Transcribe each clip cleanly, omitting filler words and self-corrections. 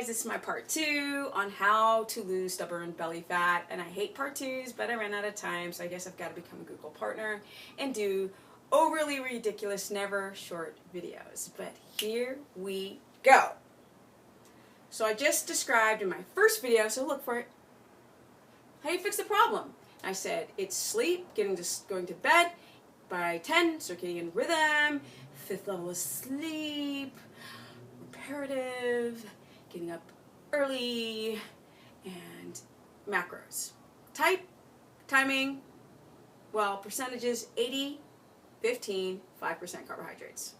guys, this is my part 2 on how to lose stubborn belly fat. And I hate part 2s, but I ran out of time, so I guess I've got to become a Google partner and do overly ridiculous, never short videos. But here we go. So I just described in my first video, so look for it, how you fix the problem. I said it's sleep, going to bed by 10, circadian rhythm, 5th level of sleep, reparative, getting up early, and macros. Type, timing, well, percentages, 80, 15, 5% carbohydrates.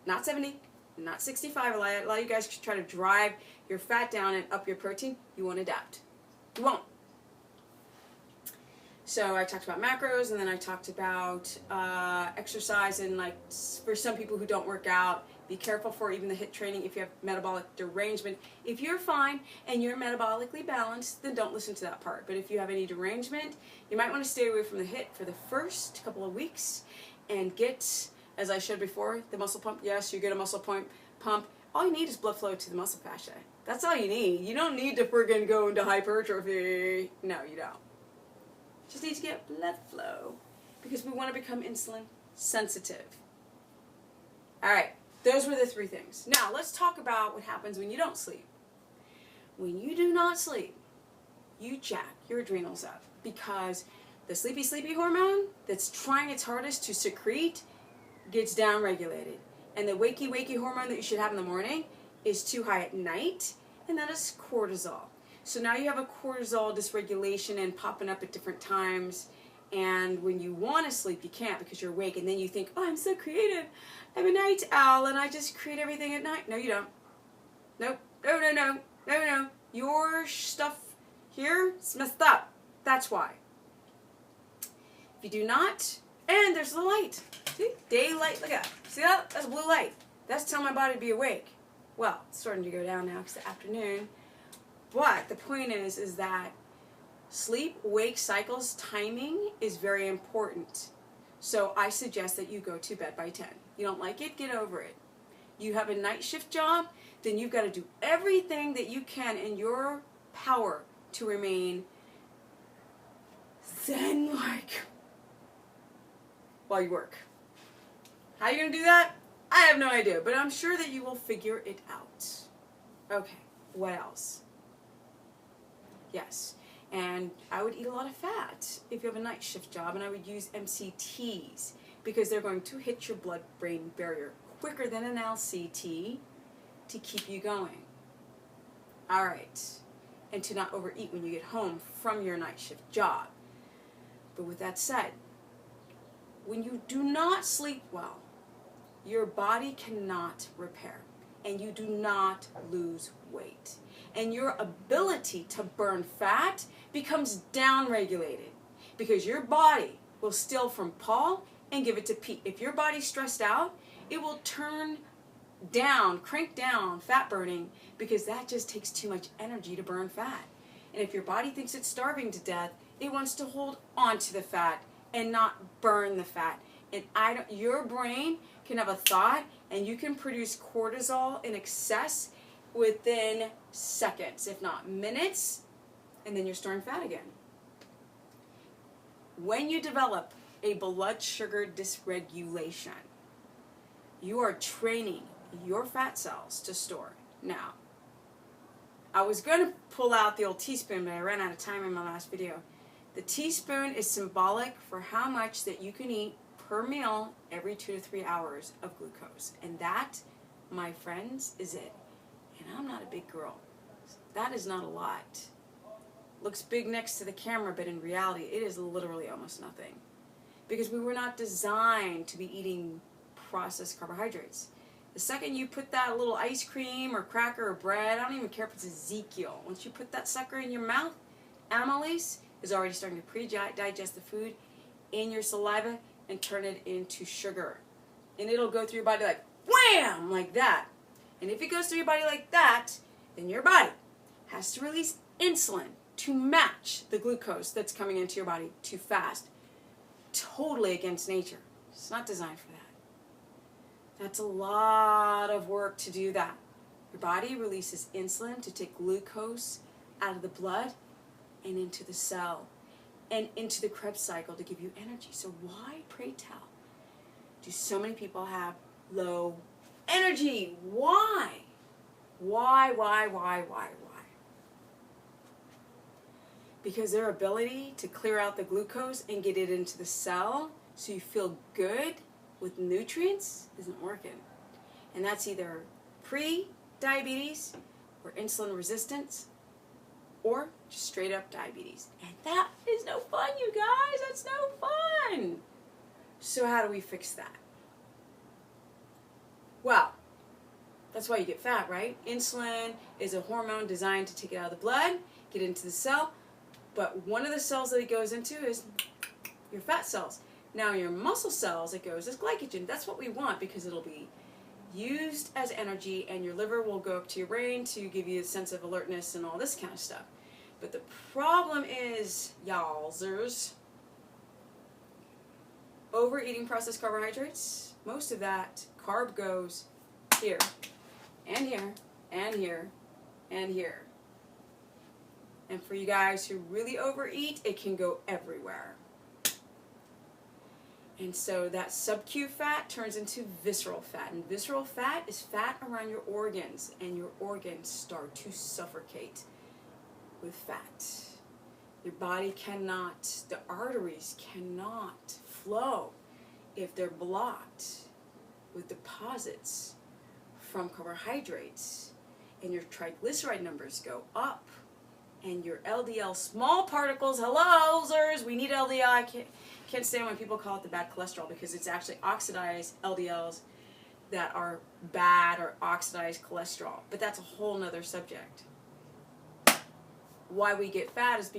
Not 70, not 65. A lot of you guys try to drive your fat down and up your protein. You won't adapt. You won't. So I talked about macros, and then I talked about exercise, and like for some people who don't work out, be careful for even the HIIT training if you have metabolic derangement. If you're fine and you're metabolically balanced, then don't listen to that part. But if you have any derangement, you might want to stay away from the HIIT for the first couple of weeks and get, as I showed before, the muscle pump. Yes, you get a muscle pump. All you need is blood flow to the muscle fascia. That's all you need. You don't need to friggin' go into hypertrophy. No, you don't. Just need to get blood flow because we want to become insulin sensitive. All right, those were the 3 things. Now let's talk about what happens when you don't sleep. When you do not sleep, you jack your adrenals up because the sleepy hormone that's trying its hardest to secrete gets downregulated. And the wakey hormone that you should have in the morning is too high at night, and that is cortisol. So now you have a cortisol dysregulation and popping up at different times, and when you want to sleep, you can't because you're awake, and then you think, oh, I'm so creative. I'm a night owl, and I just create everything at night. No, you don't. Nope. No. Your stuff here is messed up. That's why. If you do not, and there's the light. See? Daylight, look at that. See that? That's blue light. That's telling my body to be awake. Well, it's starting to go down now because it's the afternoon. But the point is that sleep-wake cycles timing is very important. So I suggest that you go to bed by 10. You don't like it? Get over it. You have a night shift job, then you've got to do everything that you can in your power to remain zen-like while you work. How are you going to do that? I have no idea, but I'm sure that you will figure it out. Okay, what else? Yes, and I would eat a lot of fat if you have a night shift job, and I would use MCTs because they're going to hit your blood-brain barrier quicker than an LCT to keep you going. All right, and to not overeat when you get home from your night shift job. But with that said, when you do not sleep well, your body cannot repair, and you do not lose weight. And your ability to burn fat becomes downregulated because your body will steal from Paul and give it to Pete. If your body's stressed out, it will turn down, crank down fat burning because that just takes too much energy to burn fat. And if your body thinks it's starving to death, it wants to hold on to the fat and not burn the fat. And your brain can have a thought and you can produce cortisol in excess within seconds, if not minutes, and then you're storing fat again. When you develop a blood sugar dysregulation, you are training your fat cells to store. Now, I was going to pull out the old teaspoon, but I ran out of time in my last video. The teaspoon is symbolic for how much that you can eat per meal every 2 to 3 hours of glucose. And that, my friends, is it. And I'm not a big girl. That is not a lot. Looks big next to the camera, but in reality, it is literally almost nothing. Because we were not designed to be eating processed carbohydrates. The second you put that little ice cream or cracker or bread, I don't even care if it's Ezekiel. Once you put that sucker in your mouth, amylase is already starting to pre-digest the food in your saliva and turn it into sugar. And it'll go through your body like wham, like that. And if it goes through your body like that, then your body has to release insulin to match the glucose that's coming into your body too fast. Totally against nature. It's not designed for that. That's a lot of work to do that. Your body releases insulin to take glucose out of the blood and into the cell and into the Krebs cycle to give you energy. So why, pray tell, do so many people have low energy? Why? Why? Because their ability to clear out the glucose and get it into the cell so you feel good with nutrients isn't working. And that's either pre-diabetes or insulin resistance or just straight up diabetes. And that is no fun, you guys. That's no fun. So how do we fix that? Well, that's why you get fat, right? Insulin is a hormone designed to take it out of the blood, get it into the cell. But one of the cells that it goes into is your fat cells. Now your muscle cells, it goes as glycogen. That's what we want because it'll be used as energy and your liver will go up to your brain to give you a sense of alertness and all this kind of stuff. But the problem is, y'all's, overeating processed carbohydrates, most of that carb goes here, and here, and here, and here. And for you guys who really overeat, it can go everywhere. And so that sub-Q fat turns into visceral fat. And visceral fat is fat around your organs. And your organs start to suffocate with fat. Your body cannot, the arteries cannot flow if they're blocked with deposits from carbohydrates. And your triglyceride numbers go up. And your LDL small particles, hello, zers, we need LDL. I can't stand when people call it the bad cholesterol because it's actually oxidized LDLs that are bad or oxidized cholesterol. But that's a whole nother subject. Why we get fat is because